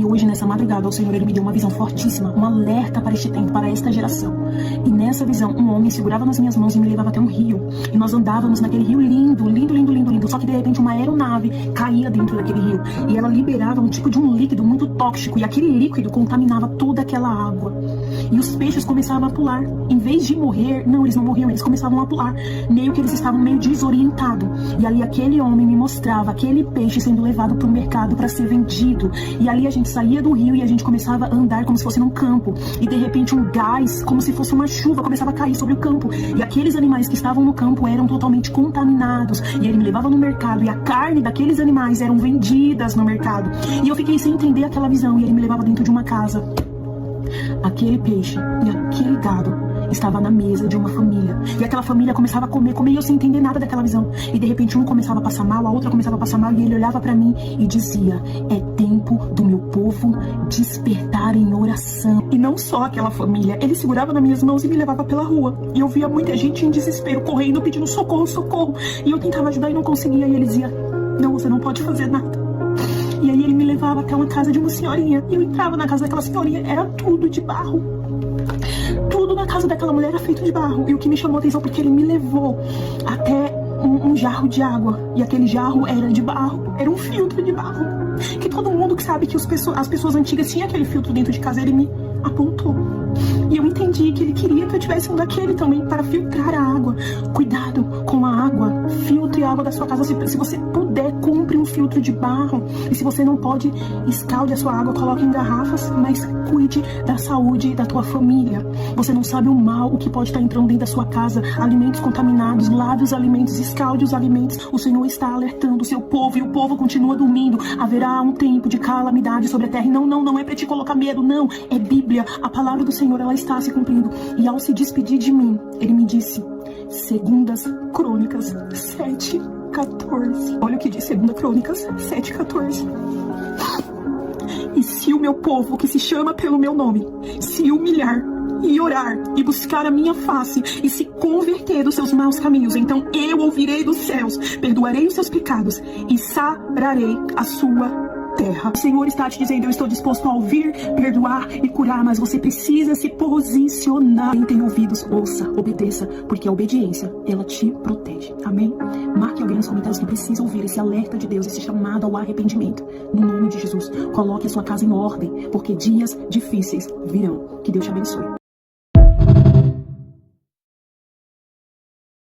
E hoje, nessa madrugada, o Senhor, Ele me deu uma visão fortíssima, um alerta para este tempo, para esta geração. E nessa visão, um homem segurava nas minhas mãos e me levava até um rio. E nós andávamos naquele rio lindo, lindo, lindo, lindo, lindo. Só que de repente uma aeronave caía dentro daquele rio. E ela liberava um tipo de um líquido muito tóxico. E aquele líquido contaminava toda aquela água. E os peixes começavam a pular. Em vez de morrer, não, eles não morriam, eles começavam a pular. Meio que eles estavam meio desorientados. E ali aquele homem me mostrava aquele peixe sendo levado para o mercado para ser vendido. E ali a gente saía do rio e a gente começava a andar como se fosse num campo. E de repente um gás, como se fosse uma chuva, começava a cair sobre o campo. E aqueles animais que estavam no campo eram totalmente contaminados. E ele me levava no mercado e a carne daqueles animais eram vendidas no mercado. E eu fiquei sem entender aquela visão. E ele me levava dentro de uma casa. Aquele peixe e aquele gado estava na mesa de uma família. E aquela família começava a comer e eu sem entender nada daquela visão. E de repente um começava a passar mal, a outra começava a passar mal. E ele olhava para mim e dizia: é tempo do meu povo despertar em oração. E não só aquela família, ele segurava nas minhas mãos e me levava pela rua. E eu via muita gente em desespero, correndo, pedindo socorro, socorro. E eu tentava ajudar e não conseguia. E ele dizia: não, você não pode fazer nada. E aí ele me levava até uma casa de uma senhorinha. E eu entrava na casa daquela senhorinha, era tudo de barro. Tudo na casa daquela mulher era feito de barro. E o que me chamou a atenção, porque ele me levou até um jarro de água. E aquele jarro era de barro. Era um filtro de barro. Que todo mundo que sabe que as pessoas antigas tinham aquele filtro dentro de casa. Ele me apontou. E eu entendi que ele queria que eu tivesse um daquele também para filtrar a água. Cuidado com a água. Filtre a água da sua casa. Se você puder, compre um filtro de barro. E se você não pode, escalde a sua água, coloque em garrafas, mas cuide da saúde da tua família. Você não sabe o mal, o que pode estar entrando dentro da sua casa. Alimentos contaminados, lave os alimentos, escalde os alimentos. O Senhor está alertando o seu povo e o povo continua dormindo. Haverá um tempo de calamidade sobre a terra. E não é para te colocar medo, não. É Bíblia. A palavra do Senhor, ela está se cumprindo. E ao se despedir de mim, ele me disse: 2 Crônicas 7:14. Olha o que diz 2 Crônicas 7:14. E se o meu povo, que se chama pelo meu nome, se humilhar e orar e buscar a minha face e se converter dos seus maus caminhos, então eu ouvirei dos céus, perdoarei os seus pecados e sararei a sua terra. O Senhor está te dizendo: eu estou disposto a ouvir, perdoar e curar, mas você precisa se posicionar. Quem tem ouvidos, ouça, obedeça, porque a obediência, ela te protege. Amém? Marque alguém nos comentários que precisa ouvir esse alerta de Deus, esse chamado ao arrependimento. No nome de Jesus, coloque a sua casa em ordem, porque dias difíceis virão. Que Deus te abençoe.